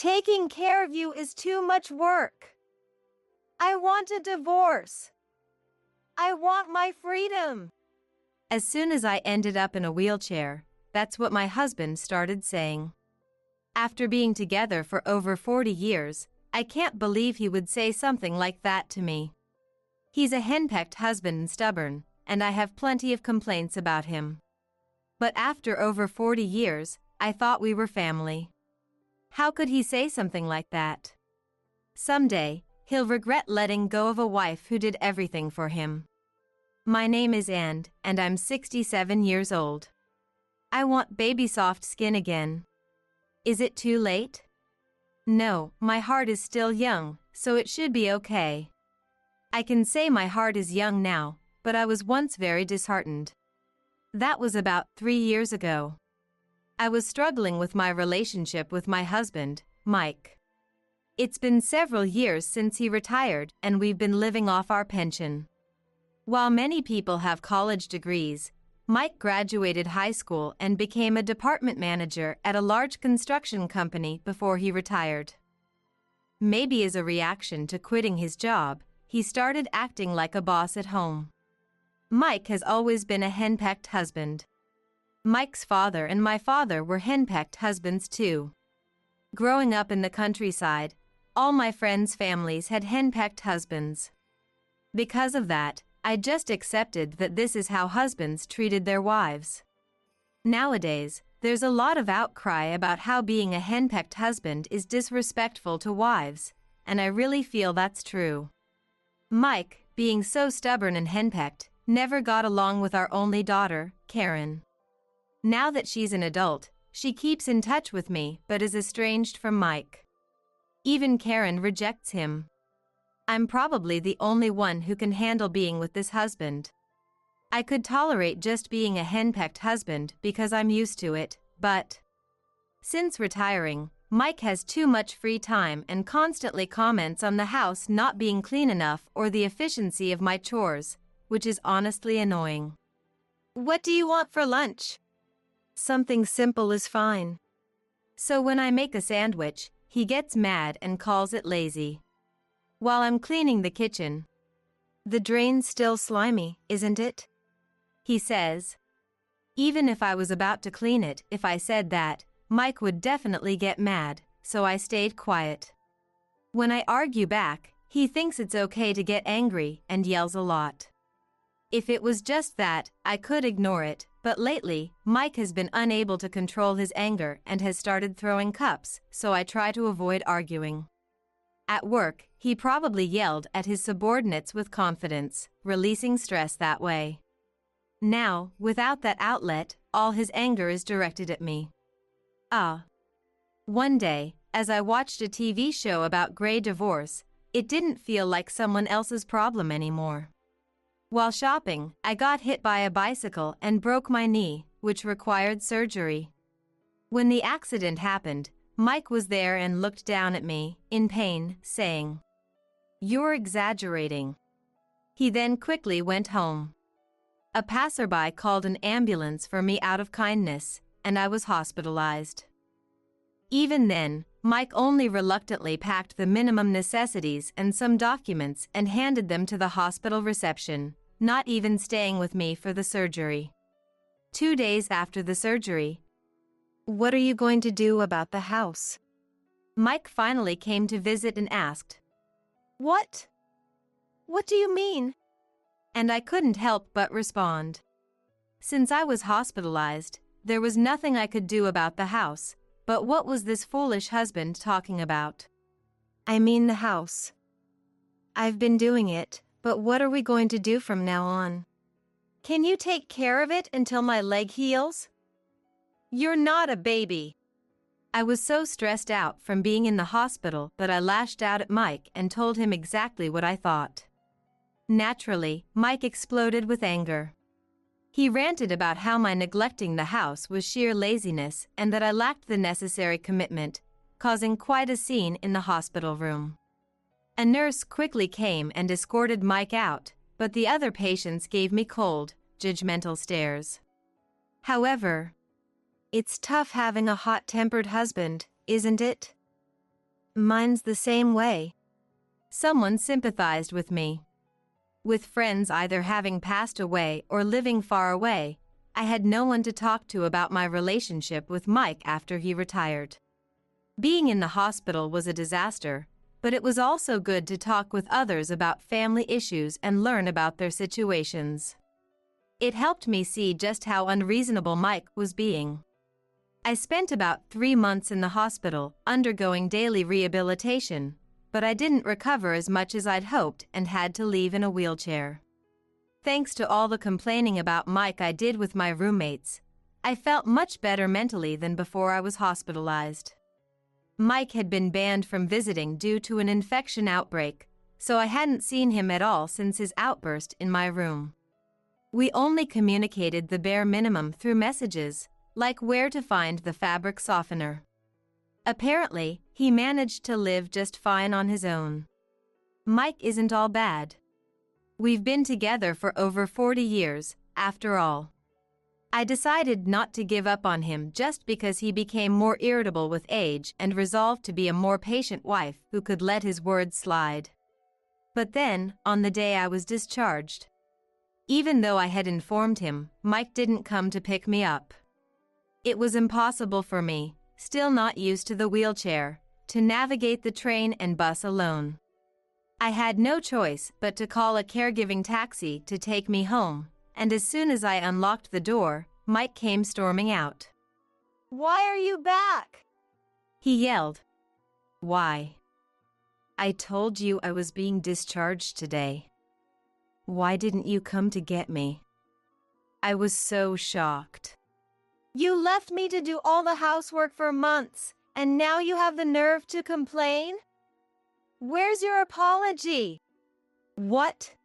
Taking care of you is too much work. I want a divorce. I want my freedom. As soon as I ended up in a wheelchair, that's what my husband started saying. After being together for over 40 years, I can't believe he would say something like that to me. He's a henpecked husband and stubborn, and I have plenty of complaints about him. But after over 40 years, I thought we were family. How could he say something like that? Someday, he'll regret letting go of a wife who did everything for him. My name is and I'm 67 years old. I want baby soft skin again. Is it too late? No, my heart is still young, so it should be okay. I can say my heart is young now, but I was once very disheartened. That was about 3 years ago. I was struggling with my relationship with my husband, Mike. It's been several years since he retired and we've been living off our pension. While many people have college degrees, Mike graduated high school and became a department manager at a large construction company before he retired. Maybe as a reaction to quitting his job, he started acting like a boss at home. Mike has always been a henpecked husband. Mike's father and my father were henpecked husbands too. Growing up in the countryside, all my friends' families had henpecked husbands. Because of that, I just accepted that this is how husbands treated their wives. Nowadays, there's a lot of outcry about how being a henpecked husband is disrespectful to wives, and I really feel that's true. Mike, being so stubborn and henpecked, never got along with our only daughter, Karen. Now that she's an adult, she keeps in touch with me but is estranged from Mike. Even Karen rejects him. I'm probably the only one who can handle being with this husband. I could tolerate just being a henpecked husband because I'm used to it, but since retiring, Mike has too much free time and constantly comments on the house not being clean enough or the efficiency of my chores, which is honestly annoying. What do you want for lunch? Something simple is fine. So when I make a sandwich, he gets mad and calls it lazy. While I'm cleaning the kitchen, the drain's still slimy, isn't it? He says. Even if I was about to clean it, if I said that, Mike would definitely get mad, so I stayed quiet. When I argue back, he thinks it's okay to get angry and yells a lot. If it was just that, I could ignore it, but lately, Mike has been unable to control his anger and has started throwing cups, so I try to avoid arguing. At work, he probably yelled at his subordinates with confidence, releasing stress that way. Now, without that outlet, all his anger is directed at me. One day, as I watched a TV show about gray divorce, it didn't feel like someone else's problem anymore. While shopping, I got hit by a bicycle and broke my knee, which required surgery. When the accident happened, Mike was there and looked down at me, in pain, saying, "You're exaggerating." He then quickly went home. A passerby called an ambulance for me out of kindness, and I was hospitalized. Even then, Mike only reluctantly packed the minimum necessities and some documents and handed them to the hospital reception, not even staying with me for the surgery. 2 days after the surgery, "What are you going to do about the house?" Mike finally came to visit and asked, "What? What do you mean?" And I couldn't help but respond. Since I was hospitalized, there was nothing I could do about the house, but what was this foolish husband talking about? I mean the house. I've been doing it, but what are we going to do from now on? Can you take care of it until my leg heals? You're not a baby. I was so stressed out from being in the hospital that I lashed out at Mike and told him exactly what I thought. Naturally, Mike exploded with anger. He ranted about how my neglecting the house was sheer laziness and that I lacked the necessary commitment, causing quite a scene in the hospital room. A nurse quickly came and escorted Mike out, but the other patients gave me cold, judgmental stares. However, it's tough having a hot-tempered husband, isn't it? Mine's the same way. Someone sympathized with me. With friends either having passed away or living far away, I had no one to talk to about my relationship with Mike after he retired. Being in the hospital was a disaster, but it was also good to talk with others about family issues and learn about their situations. It helped me see just how unreasonable Mike was being. I spent about 3 months in the hospital, undergoing daily rehabilitation, but I didn't recover as much as I'd hoped and had to leave in a wheelchair. Thanks to all the complaining about Mike I did with my roommates, I felt much better mentally than before I was hospitalized. Mike had been banned from visiting due to an infection outbreak, so I hadn't seen him at all since his outburst in my room. We only communicated the bare minimum through messages, like where to find the fabric softener. Apparently, he managed to live just fine on his own. Mike isn't all bad. We've been together for over 40 years, after all. I decided not to give up on him just because he became more irritable with age and resolved to be a more patient wife who could let his words slide. But then, on the day I was discharged, even though I had informed him, Mike didn't come to pick me up. It was impossible for me, still not used to the wheelchair, to navigate the train and bus alone. I had no choice but to call a caregiving taxi to take me home, and as soon as I unlocked the door, Mike came storming out. "Why are you back?" he yelled. "Why? I told you I was being discharged today. Why didn't you come to get me?" I was so shocked. "You left me to do all the housework for months, and now you have the nerve to complain? Where's your apology?" "What?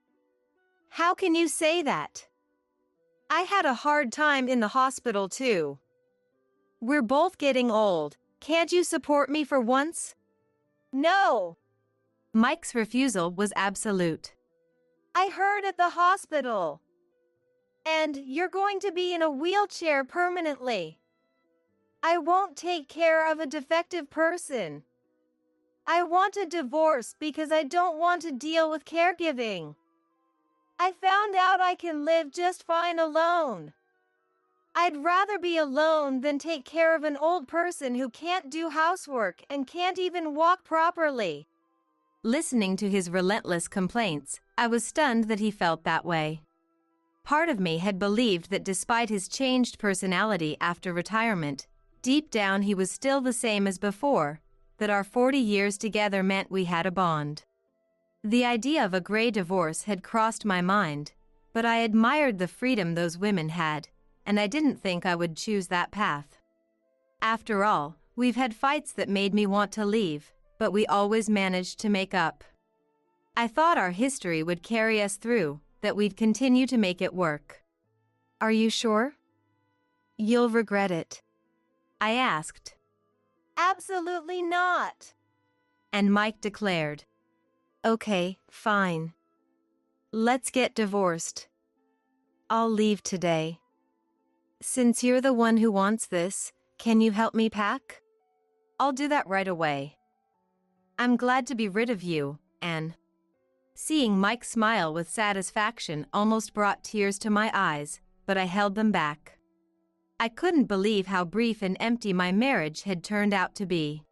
How can you say that? I had a hard time in the hospital too. We're both getting old. Can't you support me for once?" "No." Mike's refusal was absolute. "I heard at the hospital. And you're going to be in a wheelchair permanently. I won't take care of a defective person. I want a divorce because I don't want to deal with caregiving. I found out I can live just fine alone. I'd rather be alone than take care of an old person who can't do housework and can't even walk properly." Listening to his relentless complaints, I was stunned that he felt that way. Part of me had believed that despite his changed personality after retirement, deep down he was still the same as before, that our 40 years together meant we had a bond. The idea of a gray divorce had crossed my mind, but I admired the freedom those women had, and I didn't think I would choose that path. After all, we've had fights that made me want to leave, but we always managed to make up. I thought our history would carry us through, that we'd continue to make it work. "Are you sure? You'll regret it?" I asked. "Absolutely not." And Mike declared, "Okay, fine. Let's get divorced. I'll leave today. Since you're the one who wants this, can you help me pack?" "I'll do that right away. I'm glad to be rid of you, Anne." Seeing Mike smile with satisfaction almost brought tears to my eyes, but I held them back. I couldn't believe how brief and empty my marriage had turned out to be.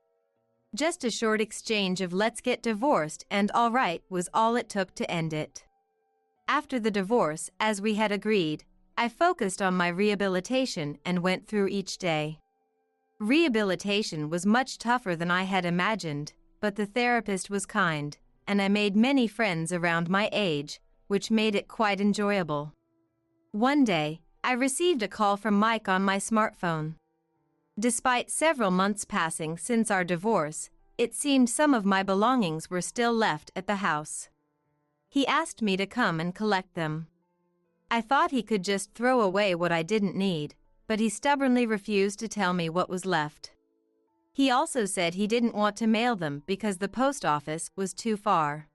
Just a short exchange of "let's get divorced" and "all right" was all it took to end it. After the divorce, as we had agreed, I focused on my rehabilitation and went through each day. Rehabilitation was much tougher than I had imagined, but the therapist was kind, and I made many friends around my age, which made it quite enjoyable. One day, I received a call from Mike on my smartphone. Despite several months passing since our divorce, it seemed some of my belongings were still left at the house. He asked me to come and collect them. I thought he could just throw away what I didn't need, but he stubbornly refused to tell me what was left. He also said he didn't want to mail them because the post office was too far.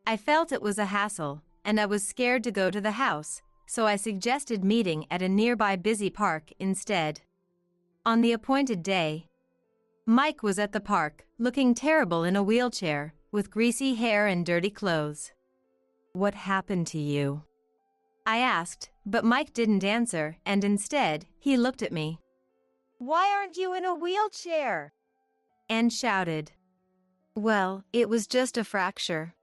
I felt it was a hassle, and I was scared to go to the house, so I suggested meeting at a nearby busy park instead. On the appointed day, Mike was at the park, looking terrible in a wheelchair, with greasy hair and dirty clothes. "What happened to you?" I asked, but Mike didn't answer, and instead, he looked at me. "Why aren't you in a wheelchair?" and shouted. "Well, it was just a fracture.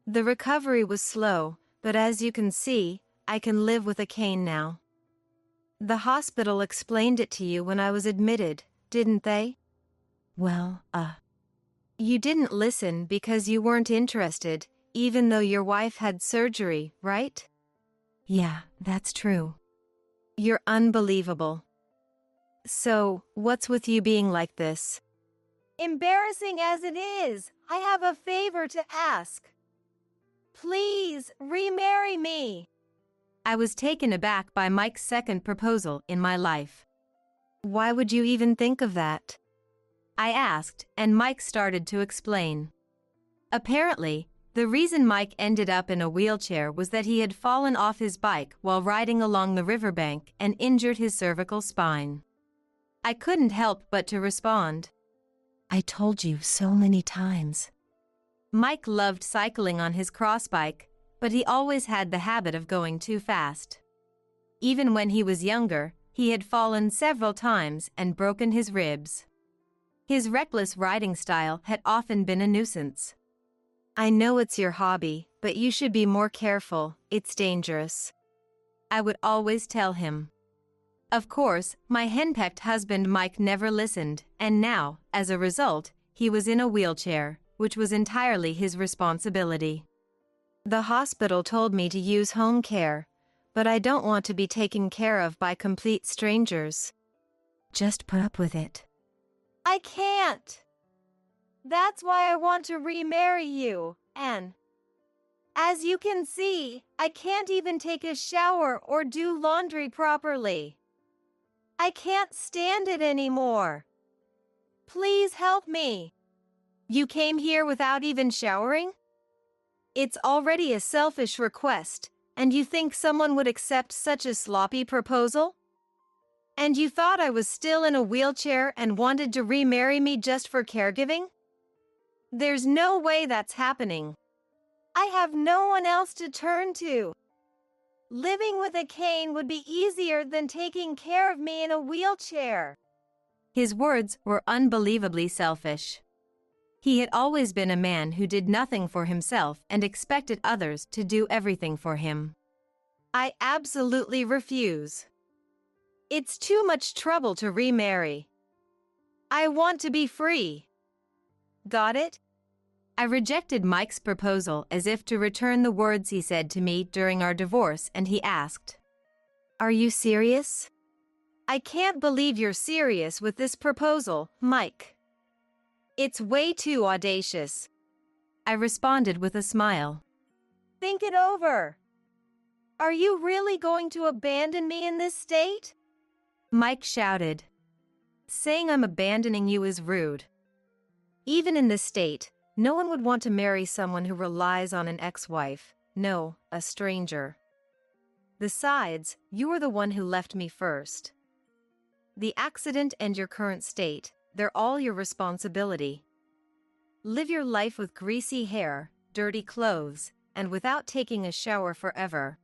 The recovery was slow, but as you can see, I can live with a cane now. The hospital explained it to you when I was admitted, didn't they?" "Well, you didn't listen because you weren't interested, even though your wife had surgery, right?" "Yeah, that's true." "You're unbelievable. So, what's with you being like this?" "Embarrassing as it is, I have a favor to ask. Please, remarry me." I was taken aback by Mike's second proposal in my life. "Why would you even think of that?" I asked, and Mike started to explain. Apparently, the reason Mike ended up in a wheelchair was that he had fallen off his bike while riding along the riverbank and injured his cervical spine. I couldn't help but to respond. "I told you so many times." Mike loved cycling on his cross bike, but he always had the habit of going too fast. Even when he was younger, he had fallen several times and broken his ribs. His reckless riding style had often been a nuisance. "I know it's your hobby, but you should be more careful, it's dangerous," I would always tell him. Of course, my henpecked husband Mike never listened, and now, as a result, he was in a wheelchair, which was entirely his responsibility. "The hospital told me to use home care, but I don't want to be taken care of by complete strangers." "Just put up with it." "I can't. That's why I want to remarry you, and as you can see, I can't even take a shower or do laundry properly. I can't stand it anymore. Please help me." "You came here without even showering? It's already a selfish request, and you think someone would accept such a sloppy proposal? And you thought I was still in a wheelchair and wanted to remarry me just for caregiving? There's no way that's happening. I have no one else to turn to. Living with a cane would be easier than taking care of me in a wheelchair." His words were unbelievably selfish. He had always been a man who did nothing for himself and expected others to do everything for him. "I absolutely refuse. It's too much trouble to remarry. I want to be free. Got it?" I rejected Mike's proposal as if to return the words he said to me during our divorce, and he asked, "Are you serious?" "I can't believe you're serious with this proposal, Mike. It's way too audacious," I responded with a smile. "Think it over. Are you really going to abandon me in this state?" Mike shouted. "Saying I'm abandoning you is rude. Even in this state, no one would want to marry someone who relies on an ex-wife, no, a stranger. Besides, you were the one who left me first. The accident and your current state, they're all your responsibility. Live your life with greasy hair, dirty clothes, and without taking a shower forever."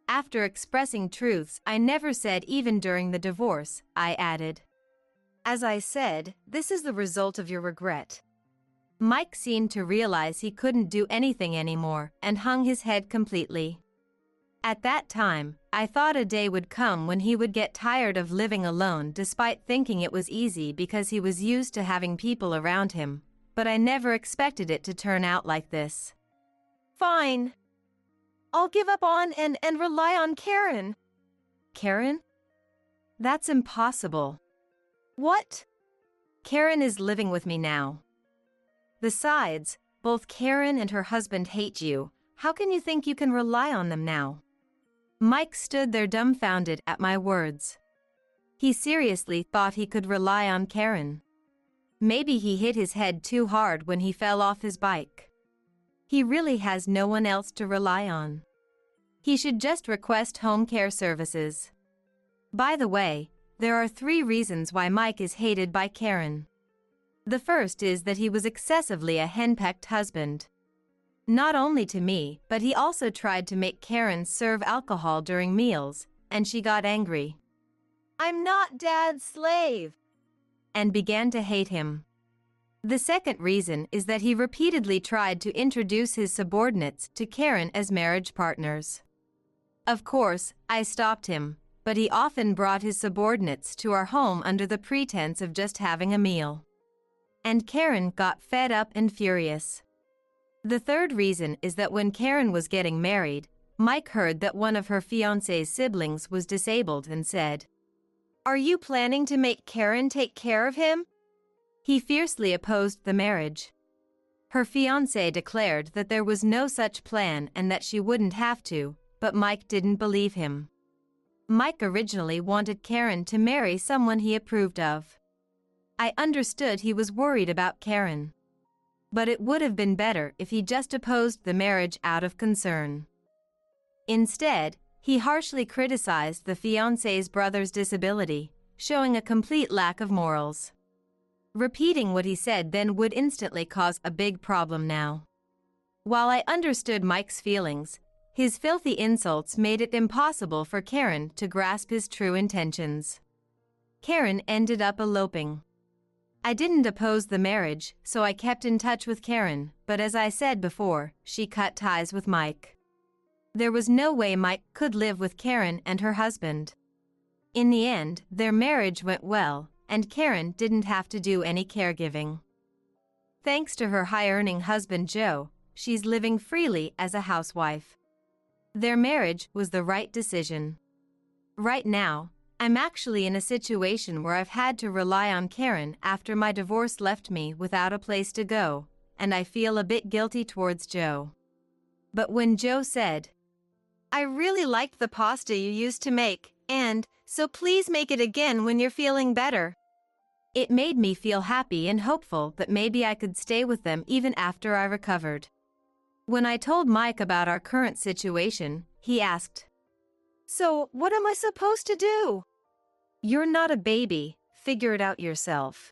After expressing truths I never said even during the divorce, I added, "As I said, this is the result of your regret." Mike seemed to realize he couldn't do anything anymore and hung his head completely. At that time, I thought a day would come when he would get tired of living alone despite thinking it was easy because he was used to having people around him, but I never expected it to turn out like this. "Fine. I'll give up on and rely on Karen." "Karen? That's impossible." "What?" "Karen is living with me now. Besides, both Karen and her husband hate you. How can you think you can rely on them now?" Mike stood there dumbfounded at my words. He seriously thought he could rely on Karen. Maybe he hit his head too hard when he fell off his bike. He really has no one else to rely on. He should just request home care services. By the way, there are 3 reasons why Mike is hated by Karen. The first is that he was excessively a henpecked husband. Not only to me, but he also tried to make Karen serve alcohol during meals, and she got angry. "I'm not Dad's slave," and began to hate him. The second reason is that he repeatedly tried to introduce his subordinates to Karen as marriage partners. Of course, I stopped him, but he often brought his subordinates to our home under the pretense of just having a meal. And Karen got fed up and furious. The third reason is that when Karen was getting married, Mike heard that one of her fiancé's siblings was disabled and said, "Are you planning to make Karen take care of him?" He fiercely opposed the marriage. Her fiancé declared that there was no such plan and that she wouldn't have to, but Mike didn't believe him. Mike originally wanted Karen to marry someone he approved of. I understood he was worried about Karen. But it would have been better if he just opposed the marriage out of concern. Instead, he harshly criticized the fiancé's brother's disability, showing a complete lack of morals. Repeating what he said then would instantly cause a big problem now. While I understood Mike's feelings, his filthy insults made it impossible for Karen to grasp his true intentions. Karen ended up eloping. I didn't oppose the marriage, so I kept in touch with Karen, but as I said before, she cut ties with Mike. There was no way Mike could live with Karen and her husband. In the end, their marriage went well, and Karen didn't have to do any caregiving. Thanks to her high-earning husband Joe, she's living freely as a housewife. Their marriage was the right decision. Right now, I'm actually in a situation where I've had to rely on Karen after my divorce left me without a place to go, and I feel a bit guilty towards Joe. But when Joe said, "I really liked the pasta you used to make, and so please make it again when you're feeling better," it made me feel happy and hopeful that maybe I could stay with them even after I recovered. When I told Mike about our current situation, he asked, "So, what am I supposed to do?" "You're not a baby, figure it out yourself."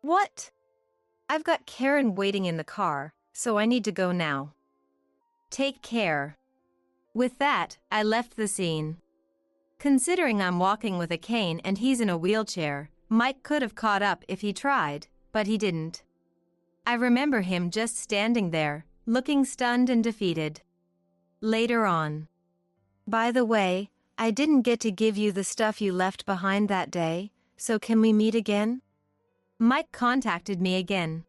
"What?" "I've got Karen waiting in the car, so I need to go now. Take care." With that, I left the scene. Considering I'm walking with a cane and he's in a wheelchair, Mike could have caught up if he tried, but he didn't. I remember him just standing there, looking stunned and defeated. Later on. "By the way, I didn't get to give you the stuff you left behind that day, so can we meet again?" Mike contacted me again.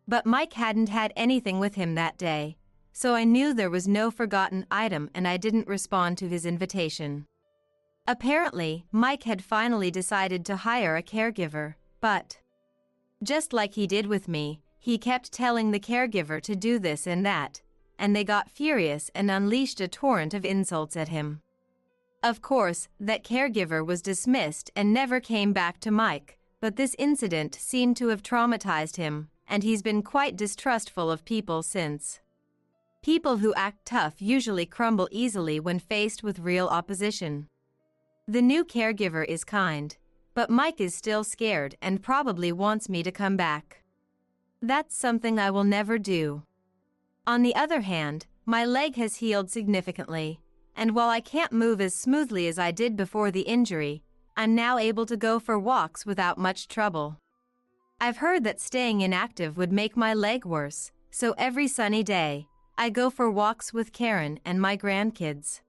But Mike hadn't had anything with him that day, so I knew there was no forgotten item and I didn't respond to his invitation. Apparently, Mike had finally decided to hire a caregiver, but just like he did with me, he kept telling the caregiver to do this and that, and they got furious and unleashed a torrent of insults at him. Of course, that caregiver was dismissed and never came back to Mike, but this incident seemed to have traumatized him, and he's been quite distrustful of people since. People who act tough usually crumble easily when faced with real opposition. The new caregiver is kind, but Mike is still scared and probably wants me to come back. That's something I will never do. On the other hand, my leg has healed significantly, and while I can't move as smoothly as I did before the injury, I'm now able to go for walks without much trouble. I've heard that staying inactive would make my leg worse, so every sunny day, I go for walks with Karen and my grandkids.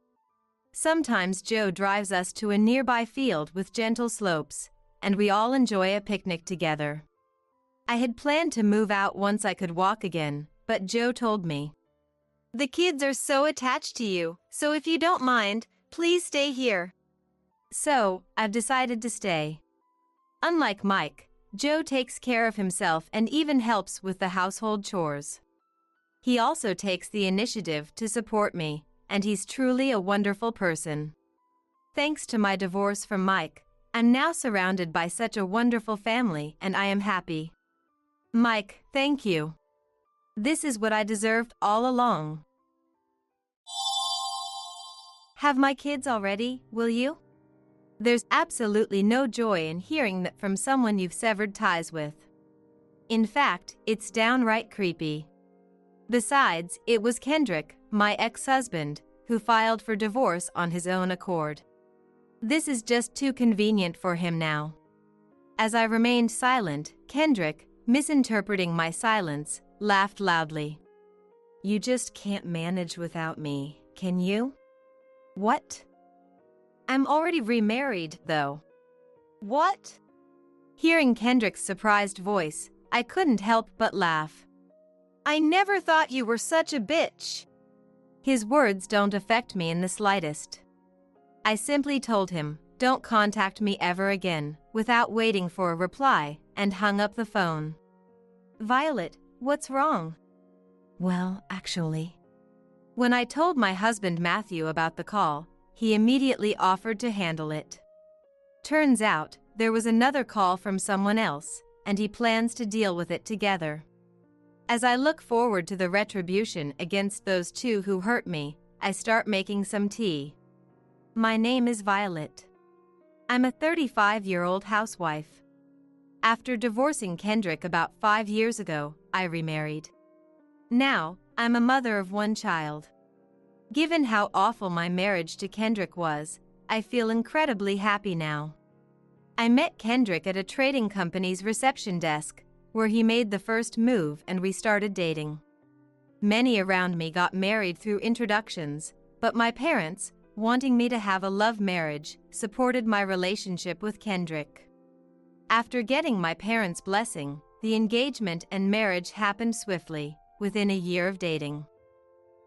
Sometimes Joe drives us to a nearby field with gentle slopes, and we all enjoy a picnic together. I had planned to move out once I could walk again, but Joe told me, "The kids are so attached to you, so if you don't mind, please stay here." So, I've decided to stay. Unlike Mike, Joe takes care of himself and even helps with the household chores. He also takes the initiative to support me, and he's truly a wonderful person. Thanks to my divorce from Mike, I'm now surrounded by such a wonderful family and I am happy. Mike, thank you. This is what I deserved all along. Have my kids already, will you? There's absolutely no joy in hearing that from someone you've severed ties with. In fact, it's downright creepy. Besides, it was Kendrick, my ex-husband, who filed for divorce on his own accord. This is just too convenient for him now. As I remained silent, Kendrick, misinterpreting my silence, laughed loudly. You just can't manage without me, can you? What? I'm already remarried, though. What? Hearing Kendrick's surprised voice, I couldn't help but laugh. I never thought you were such a bitch. His words don't affect me in the slightest. I simply told him, don't contact me ever again, without waiting for a reply, and hung up the phone. Violet, what's wrong? Well, actually. When I told my husband Matthew about the call, he immediately offered to handle it. Turns out, there was another call from someone else, and he plans to deal with it together. As I look forward to the retribution against those two who hurt me, I start making some tea. My name is Violet. I'm a 35-year-old housewife. After divorcing Kendrick about 5 years ago, I remarried. Now, I'm a mother of one child. Given how awful my marriage to Kendrick was, I feel incredibly happy now. I met Kendrick at a trading company's reception desk, where he made the first move and we started dating. Many around me got married through introductions, but my parents, wanting me to have a love marriage, supported my relationship with Kendrick. After getting my parents' blessing, the engagement and marriage happened swiftly, within a year of dating.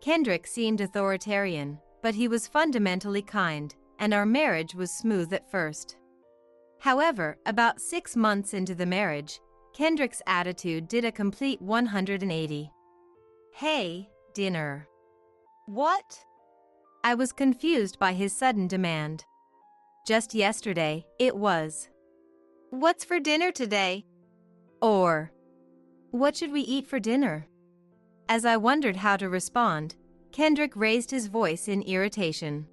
Kendrick seemed authoritarian, but he was fundamentally kind, and our marriage was smooth at first. However, about 6 months into the marriage, Kendrick's attitude did a complete 180. Hey, dinner. What? I was confused by his sudden demand. Just yesterday, it was. What's for dinner today? Or, what should we eat for dinner? As I wondered how to respond, Kendrick raised his voice in irritation.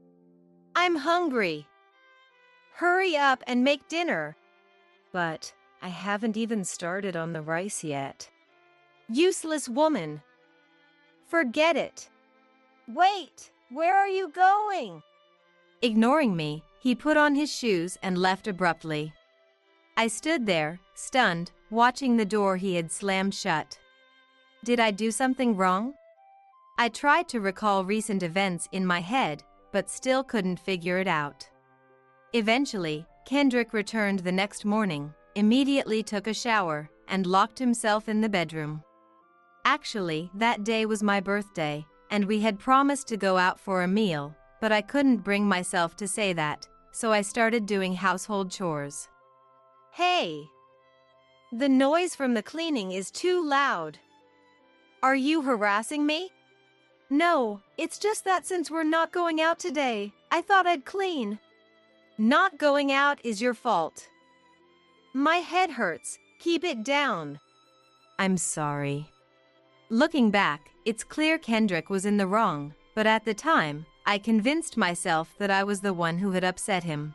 I'm hungry. Hurry up and make dinner. But I haven't even started on the rice yet. Useless woman. Forget it. Wait, where are you going? Ignoring me, he put on his shoes and left abruptly. I stood there, stunned, watching the door he had slammed shut. Did I do something wrong? I tried to recall recent events in my head, but still couldn't figure it out. Eventually, Kendrick returned the next morning, immediately took a shower, and locked himself in the bedroom. Actually, that day was my birthday, and we had promised to go out for a meal, but I couldn't bring myself to say that, so I started doing household chores. Hey! The noise from the cleaning is too loud. Are you harassing me? No, it's just that since we're not going out today, I thought I'd clean. Not going out is your fault. My head hurts. Keep it down. I'm sorry. Looking back, it's clear Kendrick was in the wrong, but at the time, I convinced myself that I was the one who had upset him.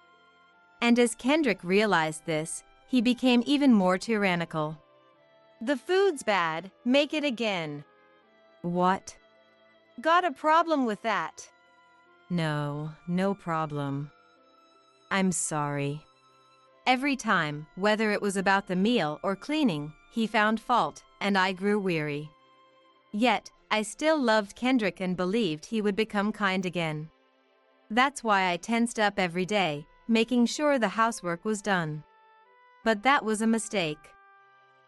And as Kendrick realized this, he became even more tyrannical. The food's bad, make it again. What? Got a problem with that? No, no problem. I'm sorry. Every time, whether it was about the meal or cleaning, he found fault, and I grew weary. Yet, I still loved Kendrick and believed he would become kind again. That's why I tensed up every day, making sure the housework was done. But that was a mistake.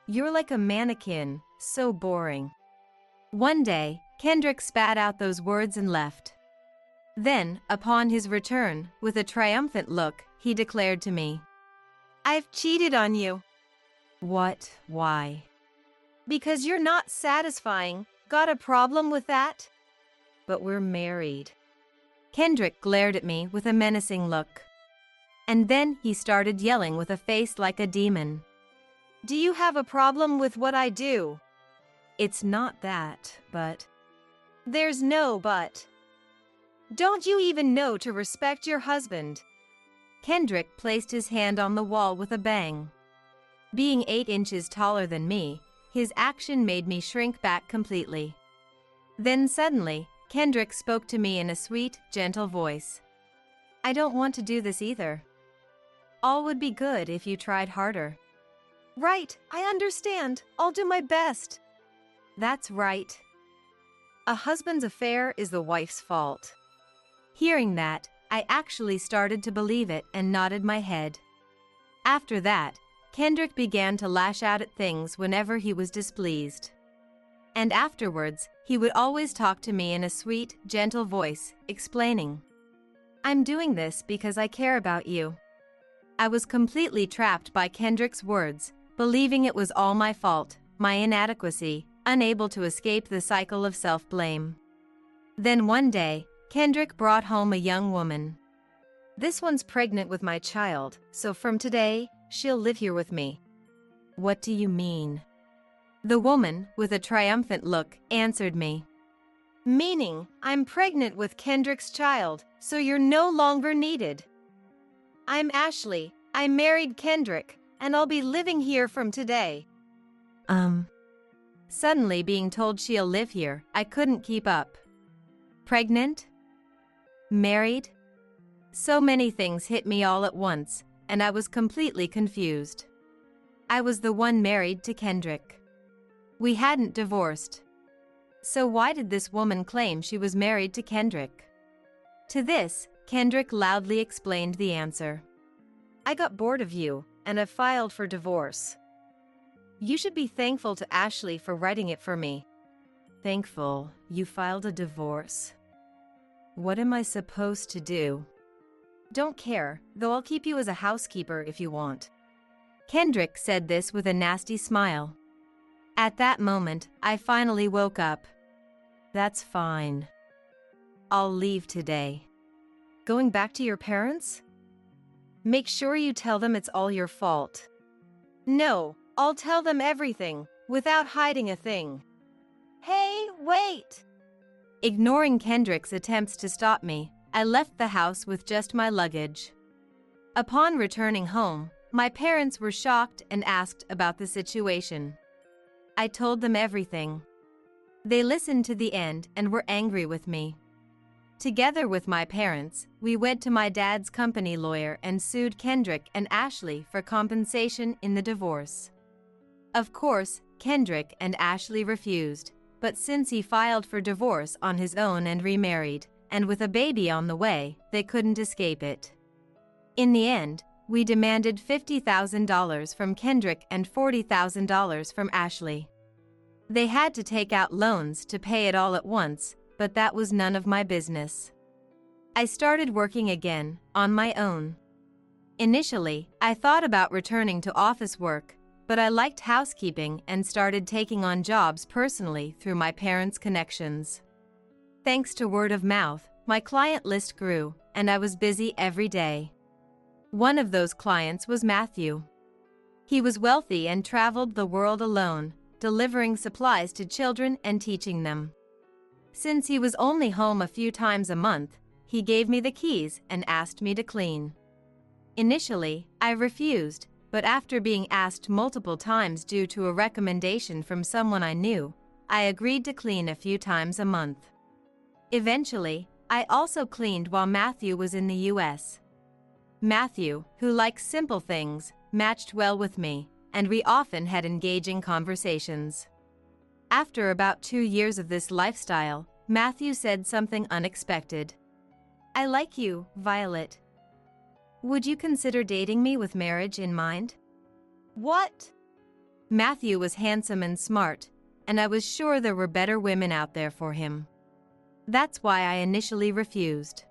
You're like a mannequin, so boring. One day, Kendrick spat out those words and left. Then, upon his return, with a triumphant look, he declared to me, I've cheated on you. What? Why? Because you're not satisfying. Got a problem with that? But we're married. Kendrick glared at me with a menacing look. And then he started yelling with a face like a demon. Do you have a problem with what I do? It's not that, but... There's no but. Don't you even know to respect your husband? Kendrick placed his hand on the wall with a bang. Being 8 inches taller than me, His action made me shrink back completely. Then suddenly, Kendrick spoke to me in a sweet, gentle voice. I don't want to do this either. All would be good if you tried harder. Right, I understand. I'll do my best. That's right. A husband's affair is the wife's fault. Hearing that, I actually started to believe it and nodded my head. After that, Kendrick began to lash out at things whenever he was displeased. And afterwards, he would always talk to me in a sweet, gentle voice, explaining, I'm doing this because I care about you. I was completely trapped by Kendrick's words, believing it was all my fault, my inadequacy, unable to escape the cycle of self-blame. Then one day, Kendrick brought home a young woman. This one's pregnant with my child, so from today, she'll live here with me. What do you mean? The woman, with a triumphant look, answered me. Meaning, I'm pregnant with Kendrick's child, so you're no longer needed. I'm Ashley, I married Kendrick, and I'll be living here from today. Suddenly being told she'll live here, I couldn't keep up. Pregnant? Married? So many things hit me all at once, and I was completely confused. I was the one married to Kendrick. We hadn't divorced. So why did this woman claim she was married to Kendrick? To this, Kendrick loudly explained the answer. I got bored of you, and I've filed for divorce. You should be thankful to Ashley for writing it for me. Thankful? You filed a divorce? What am I supposed to do? Don't care, though I'll keep you as a housekeeper if you want. Kendrick said this with a nasty smile. At that moment, I finally woke up. That's fine. I'll leave today. Going back to your parents? Make sure you tell them it's all your fault. No, I'll tell them everything, without hiding a thing. Hey, wait! Ignoring Kendrick's attempts to stop me, I left the house with just my luggage. Upon returning home, my parents were shocked and asked about the situation. I told them everything. They listened to the end and were angry with me. Together with my parents, we went to my dad's company lawyer and sued Kendrick and Ashley for compensation in the divorce. Of course, Kendrick and Ashley refused, but since he filed for divorce on his own and remarried, and with a baby on the way, they couldn't escape it. In the end, we demanded $50,000 from Kendrick and $40,000 from Ashley. They had to take out loans to pay it all at once, but that was none of my business. I started working again, on my own. Initially, I thought about returning to office work, but I liked housekeeping and started taking on jobs personally through my parents' connections. Thanks to word of mouth, my client list grew, and I was busy every day. One of those clients was Matthew. He was wealthy and traveled the world alone, delivering supplies to children and teaching them. Since he was only home a few times a month, he gave me the keys and asked me to clean. Initially, I refused, but after being asked multiple times due to a recommendation from someone I knew, I agreed to clean a few times a month. Eventually, I also cleaned while Matthew was in the US. Matthew, who likes simple things, matched well with me, and we often had engaging conversations. After about 2 years of this lifestyle, Matthew said something unexpected. I like you, Violet. Would you consider dating me with marriage in mind? What? Matthew was handsome and smart, and I was sure there were better women out there for him. That's why I initially refused.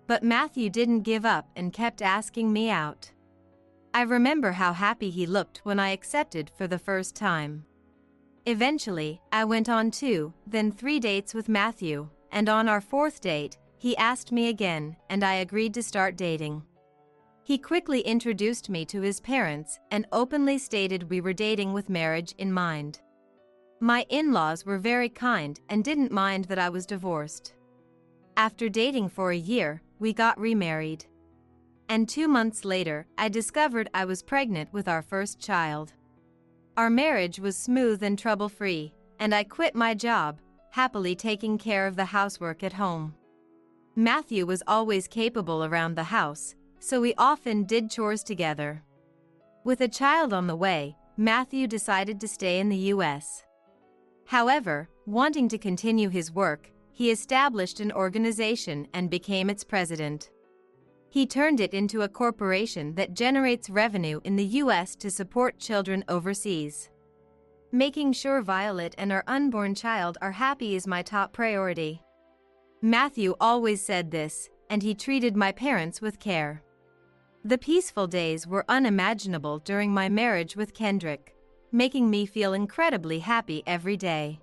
But Matthew didn't give up and kept asking me out. I remember how happy he looked when I accepted for the first time. Eventually, I went on 2, then 3 dates with Matthew, and on our 4th date, he asked me again, and I agreed to start dating. He quickly introduced me to his parents and openly stated we were dating with marriage in mind. My in-laws were very kind and didn't mind that I was divorced. After dating for a year, we got remarried. And 2 months later, I discovered I was pregnant with our first child. Our marriage was smooth and trouble-free, and I quit my job, happily taking care of the housework at home. Matthew was always capable around the house, so we often did chores together. With a child on the way, Matthew decided to stay in the US. However, wanting to continue his work, he established an organization and became its president. He turned it into a corporation that generates revenue in the US to support children overseas. Making sure Violet and our unborn child are happy is my top priority. Matthew always said this, and he treated my parents with care. The peaceful days were unimaginable during my marriage with Kendrick, making me feel incredibly happy every day.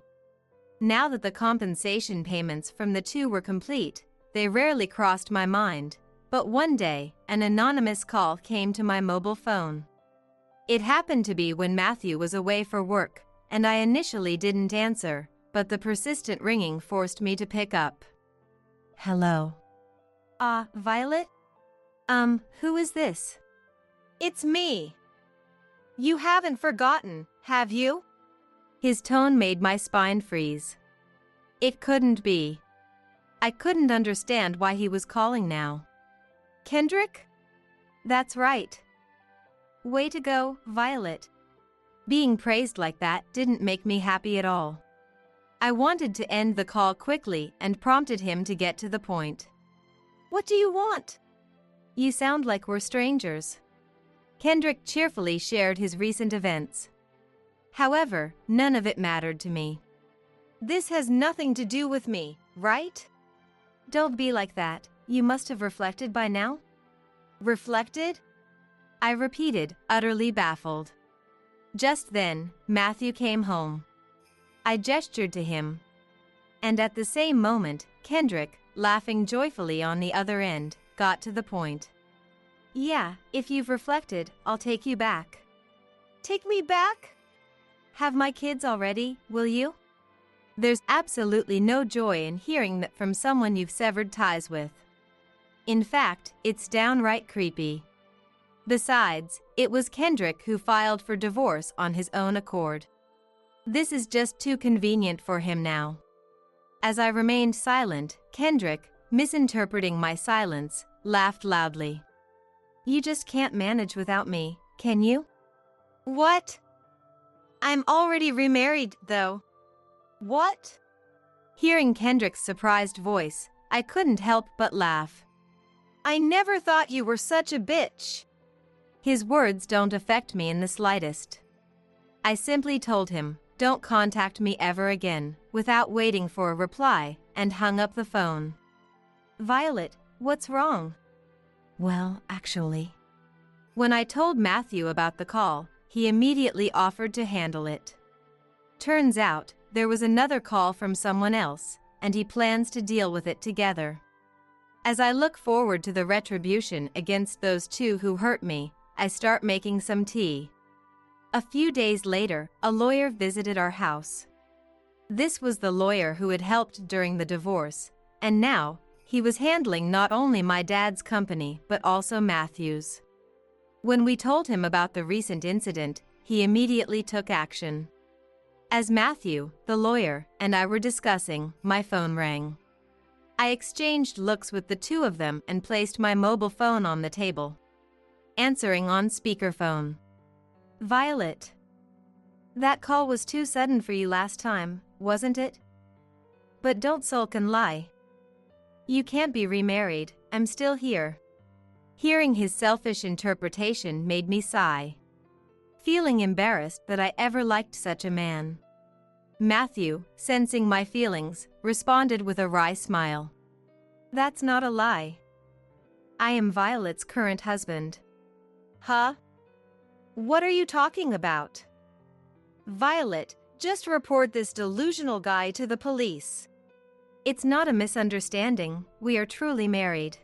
Now that the compensation payments from the two were complete, they rarely crossed my mind, but one day, an anonymous call came to my mobile phone. It happened to be when Matthew was away for work, and I initially didn't answer, but the persistent ringing forced me to pick up. Hello. Violet? Who is this? It's me. You haven't forgotten, have you? His tone made my spine freeze. It couldn't be. I couldn't understand why he was calling now. Kendrick? That's right. Way to go, Violet. Being praised like that didn't make me happy at all. I wanted to end the call quickly and prompted him to get to the point. What do you want? You sound like we're strangers. Kendrick cheerfully shared his recent events. However, none of it mattered to me. This has nothing to do with me, right? Don't be like that. You must have reflected by now? Reflected? I repeated, utterly baffled. Just then, Matthew came home. I gestured to him. And at the same moment, Kendrick, laughing joyfully on the other end, got to the point. Yeah, if you've reflected, I'll take you back. Take me back? Have my kids already, will you? There's absolutely no joy in hearing that from someone you've severed ties with. In fact, it's downright creepy. Besides, it was Kendrick who filed for divorce on his own accord. This is just too convenient for him now. As I remained silent, Kendrick, misinterpreting my silence, laughed loudly. You just can't manage without me, can you? What? I'm already remarried, though. What? Hearing Kendrick's surprised voice, I couldn't help but laugh. I never thought you were such a bitch. His words don't affect me in the slightest. I simply told him, don't contact me ever again, without waiting for a reply, and hung up the phone. Violet, what's wrong? Well, actually. When I told Matthew about the call, he immediately offered to handle it. Turns out, there was another call from someone else, and he plans to deal with it together. As I look forward to the retribution against those two who hurt me, I start making some tea. A few days later, a lawyer visited our house. This was the lawyer who had helped during the divorce, and now, he was handling not only my dad's company but also Matthew's. When we told him about the recent incident, he immediately took action. As Matthew, the lawyer, and I were discussing, my phone rang. I exchanged looks with the two of them and placed my mobile phone on the table. Answering on speakerphone. Violet. That call was too sudden for you last time, wasn't it? But don't sulk and lie. You can't be remarried, I'm still here. Hearing his selfish interpretation made me sigh. Feeling embarrassed that I ever liked such a man. Matthew, sensing my feelings, responded with a wry smile. That's not a lie. I am Violet's current husband. Huh? What are you talking about? Violet, just report this delusional guy to the police. It's not a misunderstanding, we are truly married.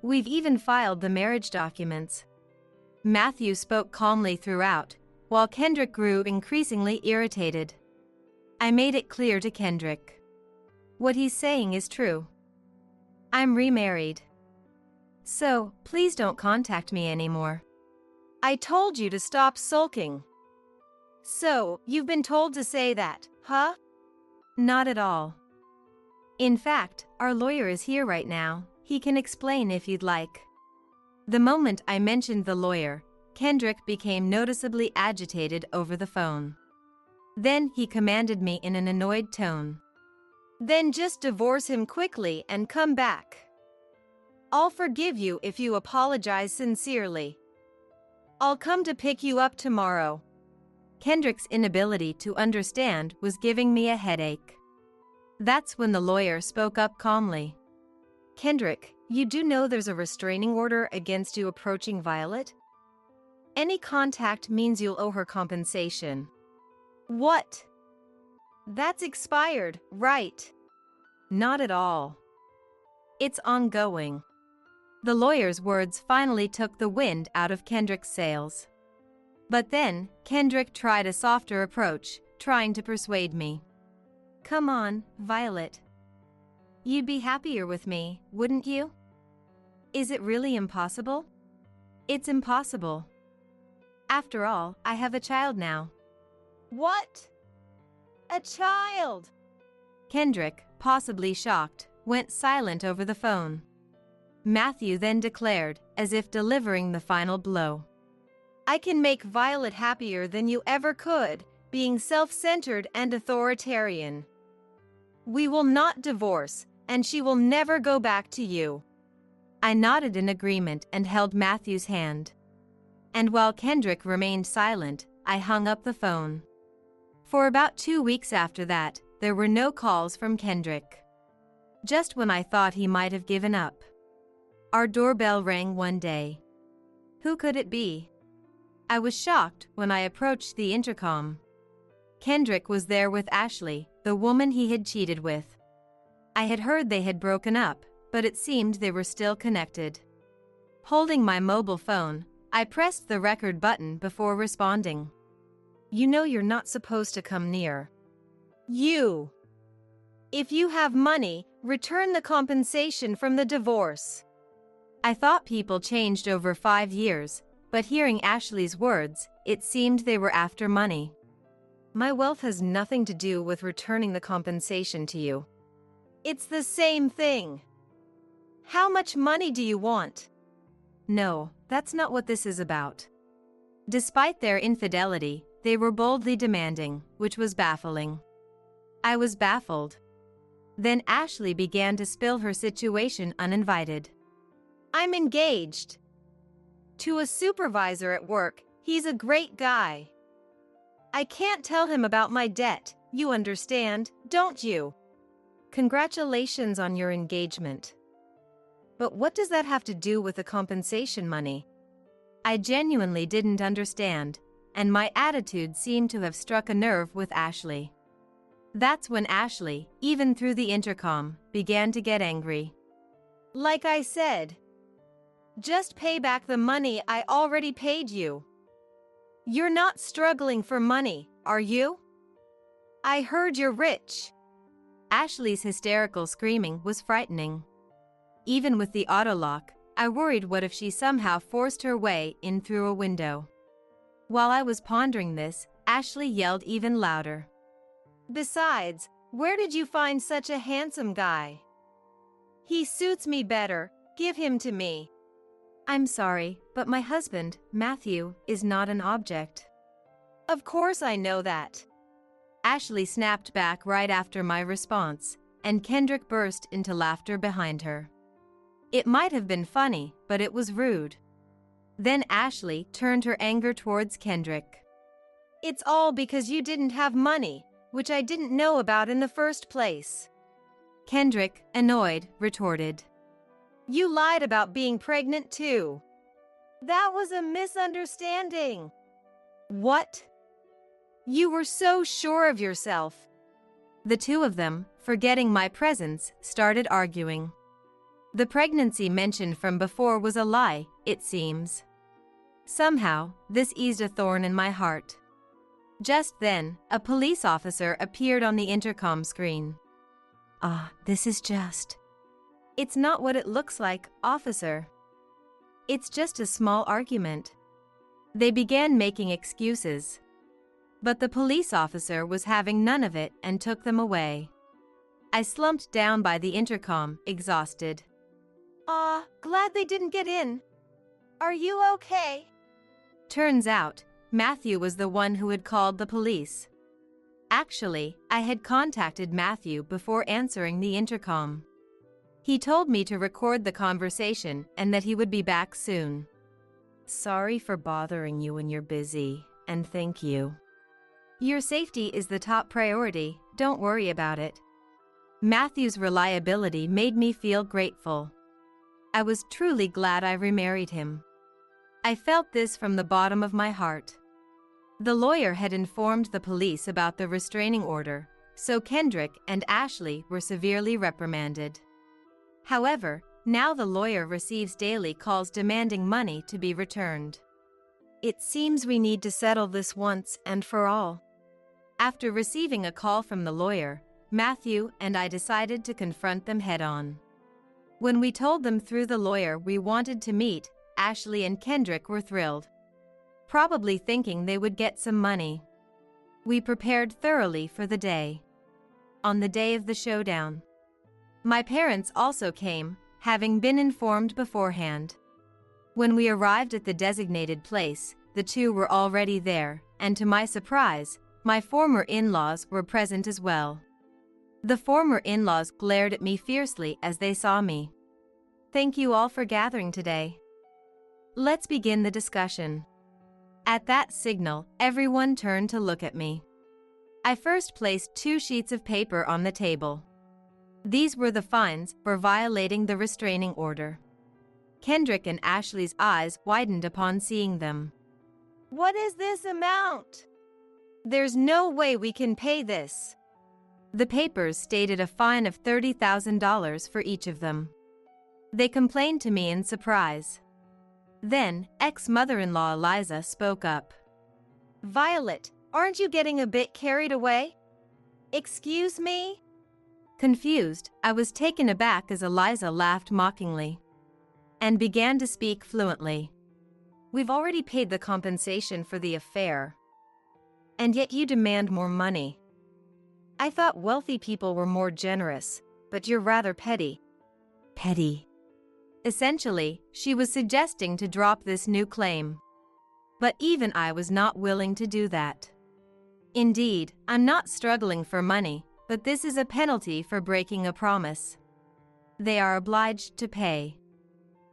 We've even filed the marriage documents. Matthew spoke calmly throughout, while Kendrick grew increasingly irritated. I made it clear to Kendrick. What he's saying is true. I'm remarried. So, please don't contact me anymore. I told you to stop sulking. So, you've been told to say that, huh? Not at all. In fact, our lawyer is here right now. He can explain if you'd like. The moment I mentioned the lawyer, Kendrick became noticeably agitated over the phone. Then he commanded me in an annoyed tone. Then just divorce him quickly and come back. I'll forgive you if you apologize sincerely. I'll come to pick you up tomorrow. Kendrick's inability to understand was giving me a headache. That's when the lawyer spoke up calmly. Kendrick, you do know there's a restraining order against you approaching Violet? Any contact means you'll owe her compensation. What? That's expired, right? Not at all. It's ongoing. The lawyer's words finally took the wind out of Kendrick's sails. But then, Kendrick tried a softer approach, trying to persuade me. Come on, Violet. You'd be happier with me, wouldn't you? Is it really impossible? It's impossible. After all, I have a child now. What? A child? Kendrick, possibly shocked, went silent over the phone. Matthew then declared, as if delivering the final blow. I can make Violet happier than you ever could, being self-centered and authoritarian. We will not divorce, and she will never go back to you. I nodded in agreement and held Matthew's hand. And while Kendrick remained silent, I hung up the phone. For about 2 weeks after that, there were no calls from Kendrick. Just when I thought he might have given up. Our doorbell rang one day. Who could it be? I was shocked when I approached the intercom. Kendrick was there with Ashley, the woman he had cheated with. I had heard they had broken up, but it seemed they were still connected. Holding my mobile phone, I pressed the record button before responding. You know you're not supposed to come near. You. If you have money, return the compensation from the divorce. I thought people changed over 5 years, but hearing Ashley's words, it seemed they were after money. My wealth has nothing to do with returning the compensation to you. It's the same thing. How much money do you want? No, that's not what this is about. Despite their infidelity, they were boldly demanding, which was baffling. I was baffled. Then Ashley began to spill her situation uninvited. I'm engaged. To a supervisor at work, he's a great guy. I can't tell him about my debt, you understand, don't you? Congratulations on your engagement. But what does that have to do with the compensation money? I genuinely didn't understand, and my attitude seemed to have struck a nerve with Ashley. That's when Ashley, even through the intercom, began to get angry. Like I said, just pay back the money I already paid you. You're not struggling for money, are you? I heard you're rich. Ashley's hysterical screaming was frightening. Even with the auto lock, I worried what if she somehow forced her way in through a window. While I was pondering this, Ashley yelled even louder. Besides, where did you find such a handsome guy? He suits me better, give him to me. I'm sorry, but my husband, Matthew, is not an object. Of course I know that. Ashley snapped back right after my response, and Kendrick burst into laughter behind her. It might have been funny, but it was rude. Then Ashley turned her anger towards Kendrick. It's all because you didn't have money, which I didn't know about in the first place. Kendrick, annoyed, retorted. You lied about being pregnant too. That was a misunderstanding. What? You were so sure of yourself. The two of them, forgetting my presence, started arguing. The pregnancy mentioned from before was a lie, it seems. Somehow, this eased a thorn in my heart. Just then, a police officer appeared on the intercom screen. This is just... It's not what it looks like, officer. It's just a small argument. They began making excuses. But the police officer was having none of it and took them away. I slumped down by the intercom, exhausted. Glad they didn't get in. Are you okay? Turns out, Matthew was the one who had called the police. Actually, I had contacted Matthew before answering the intercom. He told me to record the conversation and that he would be back soon. Sorry for bothering you when you're busy, and thank you. Your safety is the top priority, don't worry about it. Matthew's reliability made me feel grateful. I was truly glad I remarried him. I felt this from the bottom of my heart. The lawyer had informed the police about the restraining order, so Kendrick and Ashley were severely reprimanded. However, now the lawyer receives daily calls demanding money to be returned. It seems we need to settle this once and for all. After receiving a call from the lawyer, Matthew and I decided to confront them head-on. When we told them through the lawyer we wanted to meet, Ashley and Kendrick were thrilled, probably thinking they would get some money. We prepared thoroughly for the day. On the day of the showdown, my parents also came, having been informed beforehand. When we arrived at the designated place, the two were already there, and to my surprise, my former in-laws were present as well. The former in-laws glared at me fiercely as they saw me. Thank you all for gathering today. Let's begin the discussion. At that signal, everyone turned to look at me. I first placed 2 sheets of paper on the table. These were the fines for violating the restraining order. Kendrick and Ashley's eyes widened upon seeing them. What is this amount? There's no way we can pay this. The papers stated a fine of $30,000 for each of them. They complained to me in surprise. Then, ex-mother-in-law Eliza spoke up. Violet, aren't you getting a bit carried away? Excuse me? Confused, I was taken aback as Eliza laughed mockingly and began to speak fluently. We've already paid the compensation for the affair, and yet you demand more money. I thought wealthy people were more generous, but you're rather petty. Petty. Essentially, she was suggesting to drop this new claim. But even I was not willing to do that. Indeed, I'm not struggling for money, but this is a penalty for breaking a promise. They are obliged to pay.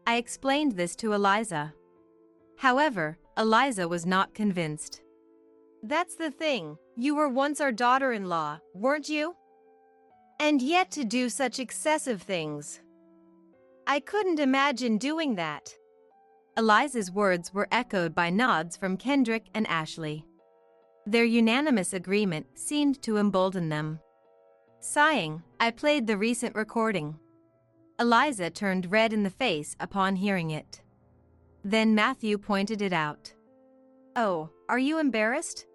I explained this to Eliza. However, Eliza was not convinced. That's the thing, you were once our daughter-in-law, weren't you? And yet to do such excessive things. I couldn't imagine doing that. Eliza's words were echoed by nods from Kendrick and Ashley. Their unanimous agreement seemed to embolden them. Sighing, I played the recent recording. Eliza turned red in the face upon hearing it. Then Matthew pointed it out. Oh, are you embarrassed?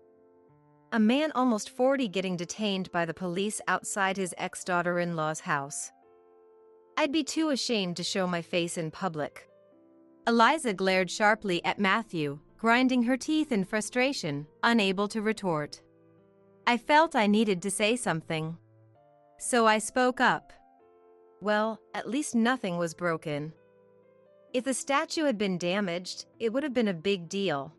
A man almost 40 getting detained by the police outside his ex-daughter-in-law's house. I'd be too ashamed to show my face in public. Eliza glared sharply at Matthew, grinding her teeth in frustration, unable to retort. I felt I needed to say something. So I spoke up. Well, at least nothing was broken. If the statue had been damaged, it would have been a big deal.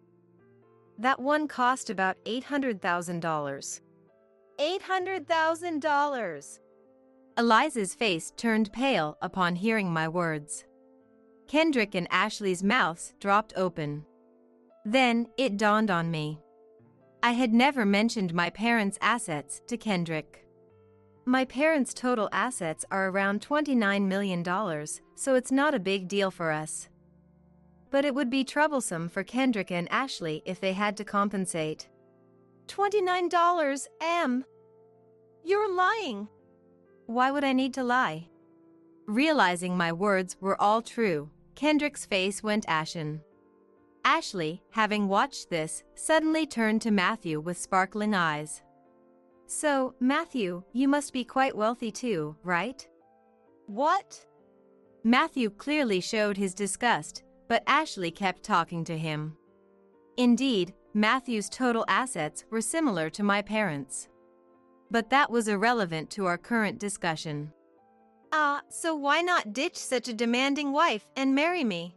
That one cost about $800,000. $800,000! Eliza's face turned pale upon hearing my words. Kendrick and Ashley's mouths dropped open. Then, it dawned on me. I had never mentioned my parents' assets to Kendrick. My parents' total assets are around $29 million, so it's not a big deal for us. But it would be troublesome for Kendrick and Ashley if they had to compensate. $29, Em? You're lying. Why would I need to lie? Realizing my words were all true, Kendrick's face went ashen. Ashley, having watched this, suddenly turned to Matthew with sparkling eyes. So, Matthew, you must be quite wealthy too, right? What? Matthew clearly showed his disgust, but Ashley kept talking to him. Indeed, Matthew's total assets were similar to my parents'. But that was irrelevant to our current discussion. So why not ditch such a demanding wife and marry me?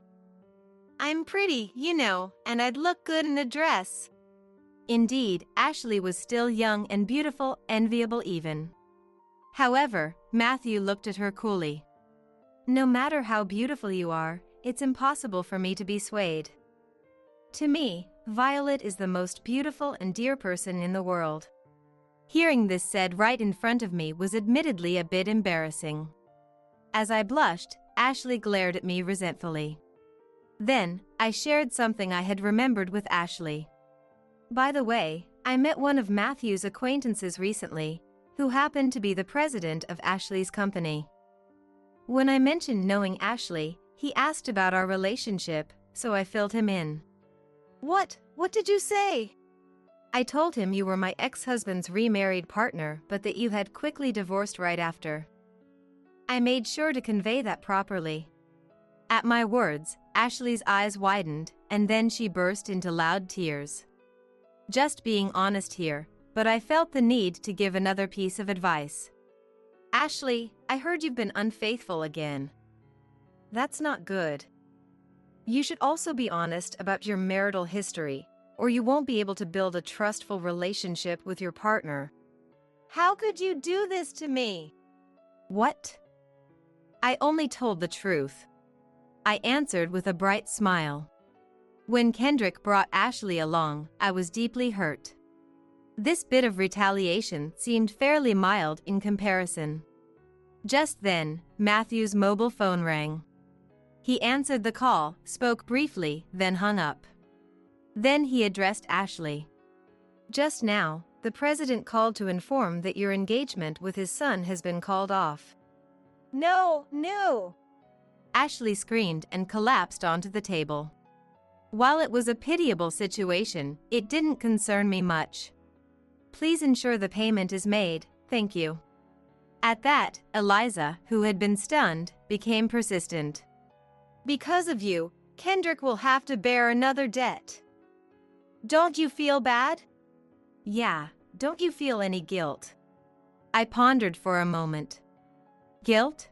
I'm pretty, you know, and I'd look good in a dress. Indeed, Ashley was still young and beautiful, enviable even. However, Matthew looked at her coolly. No matter how beautiful you are, it's impossible for me to be swayed. To me, Violet is the most beautiful and dear person in the world. Hearing this said right in front of me was admittedly a bit embarrassing. As I blushed, Ashley glared at me resentfully. Then, I shared something I had remembered with Ashley. By the way, I met one of Matthew's acquaintances recently, who happened to be the president of Ashley's company. When I mentioned knowing Ashley, he asked about our relationship, so I filled him in. What did you say? I told him you were my ex-husband's remarried partner, but that you had quickly divorced right after. I made sure to convey that properly. At my words, Ashley's eyes widened, and then she burst into loud tears. Just being honest here, but I felt the need to give another piece of advice. Ashley, I heard you've been unfaithful again. That's not good. You should also be honest about your marital history, or you won't be able to build a trustful relationship with your partner. How could you do this to me? What? I only told the truth. I answered with a bright smile. When Kendrick brought Ashley along, I was deeply hurt. This bit of retaliation seemed fairly mild in comparison. Just then, Matthew's mobile phone rang. He answered the call, spoke briefly, then hung up. Then he addressed Ashley. Just now, the president called to inform that your engagement with his son has been called off. No! Ashley screamed and collapsed onto the table. While it was a pitiable situation, it didn't concern me much. Please ensure the payment is made, thank you. At that, Eliza, who had been stunned, became persistent. Because of you, Kendrick will have to bear another debt. Don't you feel bad? Yeah, don't you feel any guilt? I pondered for a moment. Guilt?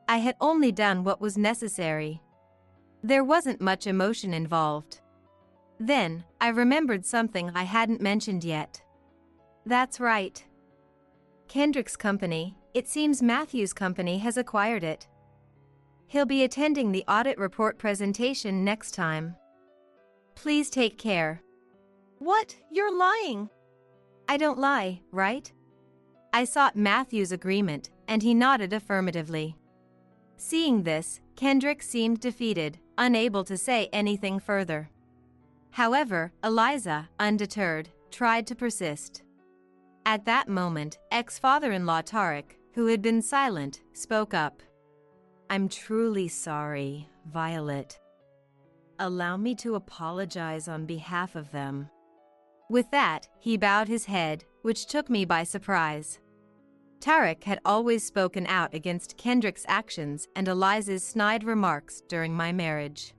I had only done what was necessary. There wasn't much emotion involved. Then, I remembered something I hadn't mentioned yet. That's right. Kendrick's company, it seems Matthew's company has acquired it. He'll be attending the audit report presentation next time. Please take care. What? You're lying. I don't lie, right? I sought Matthew's agreement, and he nodded affirmatively. Seeing this, Kendrick seemed defeated, unable to say anything further. However, Eliza, undeterred, tried to persist. At that moment, ex-father-in-law Tarek, who had been silent, spoke up. I'm truly sorry, Violet. Allow me to apologize on behalf of them. With that, he bowed his head, which took me by surprise. Tarek had always spoken out against Kendrick's actions and Eliza's snide remarks during my marriage.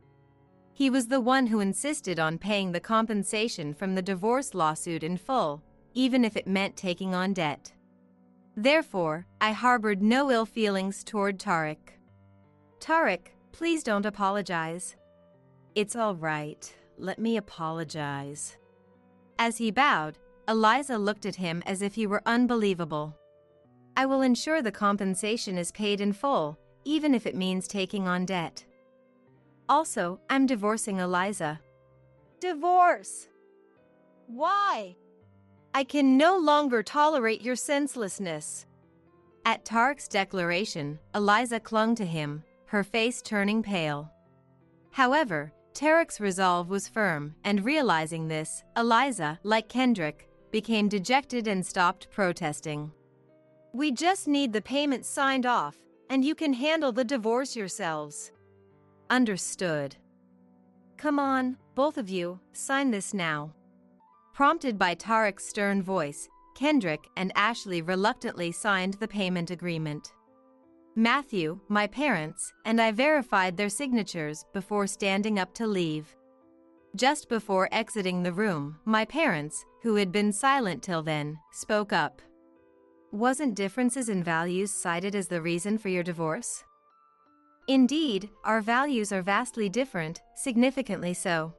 He was the one who insisted on paying the compensation from the divorce lawsuit in full, even if it meant taking on debt. Therefore, I harbored no ill feelings toward Tarek. Tarek, please don't apologize. It's all right. Let me apologize. As he bowed, Eliza looked at him as if he were unbelievable. I will ensure the compensation is paid in full, even if it means taking on debt. Also, I'm divorcing Eliza. Divorce? Why? I can no longer tolerate your senselessness. At Tarek's declaration, Eliza clung to him, her face turning pale. However, Tarek's resolve was firm, and realizing this, Eliza, like Kendrick, became dejected and stopped protesting. We just need the payment signed off, and you can handle the divorce yourselves. Understood. Come on, both of you, sign this now. Prompted by Tarek's stern voice, Kendrick and Ashley reluctantly signed the payment agreement. Matthew, my parents, and I verified their signatures before standing up to leave. Just before exiting the room, my parents, who had been silent till then, spoke up. Wasn't differences in values cited as the reason for your divorce? Indeed, our values are vastly different, significantly so.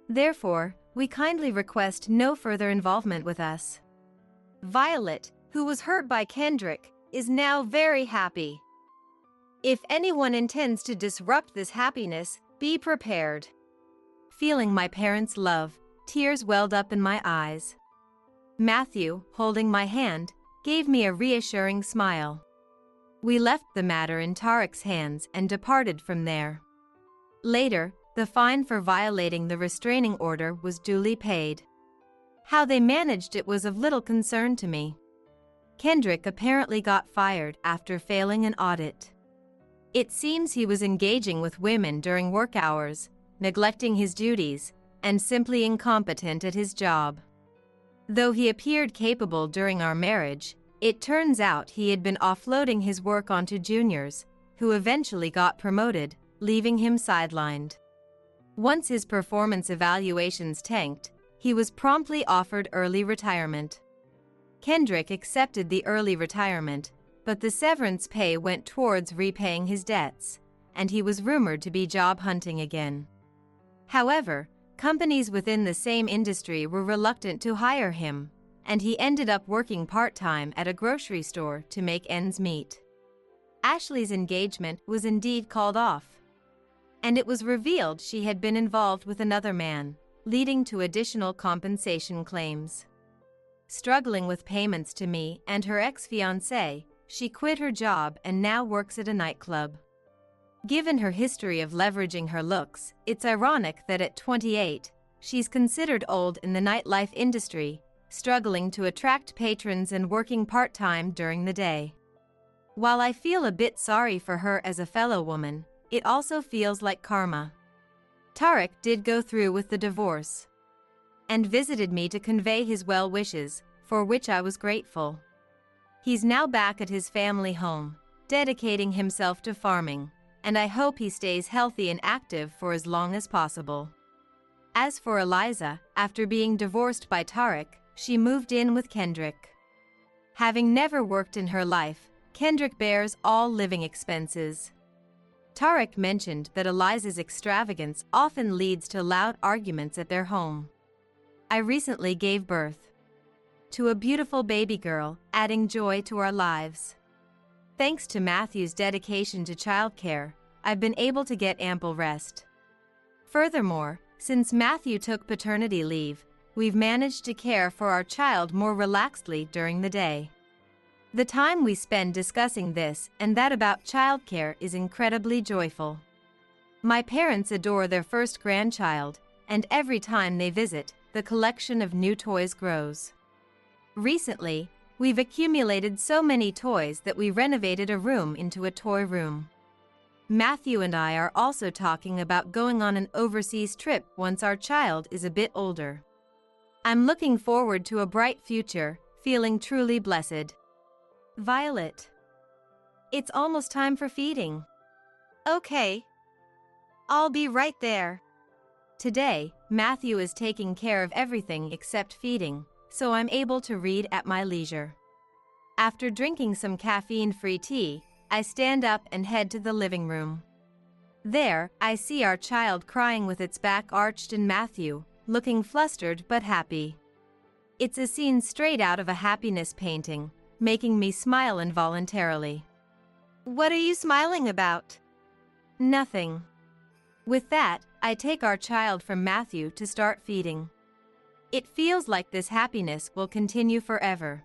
Therefore, we kindly request no further involvement with us. Violet, who was hurt by Kendrick, is now very happy. If anyone intends to disrupt this happiness, be prepared. Feeling my parents' love, tears welled up in my eyes. Matthew, holding my hand, gave me a reassuring smile. We left the matter in Tariq's hands and departed from there. Later, the fine for violating the restraining order was duly paid. How they managed it was of little concern to me. Kendrick apparently got fired after failing an audit. It seems he was engaging with women during work hours, neglecting his duties, and simply incompetent at his job. Though he appeared capable during our marriage, it turns out he had been offloading his work onto juniors, who eventually got promoted, leaving him sidelined. Once his performance evaluations tanked, he was promptly offered early retirement. Kendrick accepted the early retirement, but the severance pay went towards repaying his debts, and he was rumored to be job hunting again. However, companies within the same industry were reluctant to hire him, and he ended up working part-time at a grocery store to make ends meet. Ashley's engagement was indeed called off, and it was revealed she had been involved with another man, leading to additional compensation claims. Struggling with payments to me and her ex-fiancé, she quit her job and now works at a nightclub. Given her history of leveraging her looks, it's ironic that at 28, she's considered old in the nightlife industry, struggling to attract patrons and working part-time during the day. While I feel a bit sorry for her as a fellow woman, it also feels like karma. Tariq did go through with the divorce and visited me to convey his well wishes, for which I was grateful. He's now back at his family home, dedicating himself to farming, and I hope he stays healthy and active for as long as possible. As for Eliza, after being divorced by Tariq, she moved in with Kendrick. Having never worked in her life, Kendrick bears all living expenses. Tariq mentioned that Eliza's extravagance often leads to loud arguments at their home. I recently gave birth to a beautiful baby girl, adding joy to our lives. Thanks to Matthew's dedication to childcare, I've been able to get ample rest. Furthermore, since Matthew took paternity leave, we've managed to care for our child more relaxedly during the day. The time we spend discussing this and that about childcare is incredibly joyful. My parents adore their first grandchild, and every time they visit, the collection of new toys grows. Recently, we've accumulated so many toys that we renovated a room into a toy room. Matthew and I are also talking about going on an overseas trip once our child is a bit older. I'm looking forward to a bright future, feeling truly blessed. Violet. It's almost time for feeding. Okay. I'll be right there. Today, Matthew is taking care of everything except feeding, so I'm able to read at my leisure. After drinking some caffeine-free tea, I stand up and head to the living room. There, I see our child crying with its back arched and Matthew, looking flustered but happy. It's a scene straight out of a happiness painting, making me smile involuntarily. What are you smiling about? Nothing. With that, I take our child from Matthew to start feeding. It feels like this happiness will continue forever.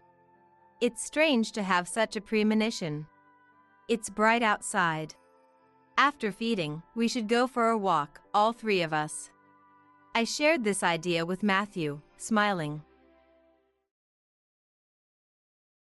It's strange to have such a premonition. It's bright outside. After feeding, we should go for a walk, all three of us. I shared this idea with Matthew, smiling.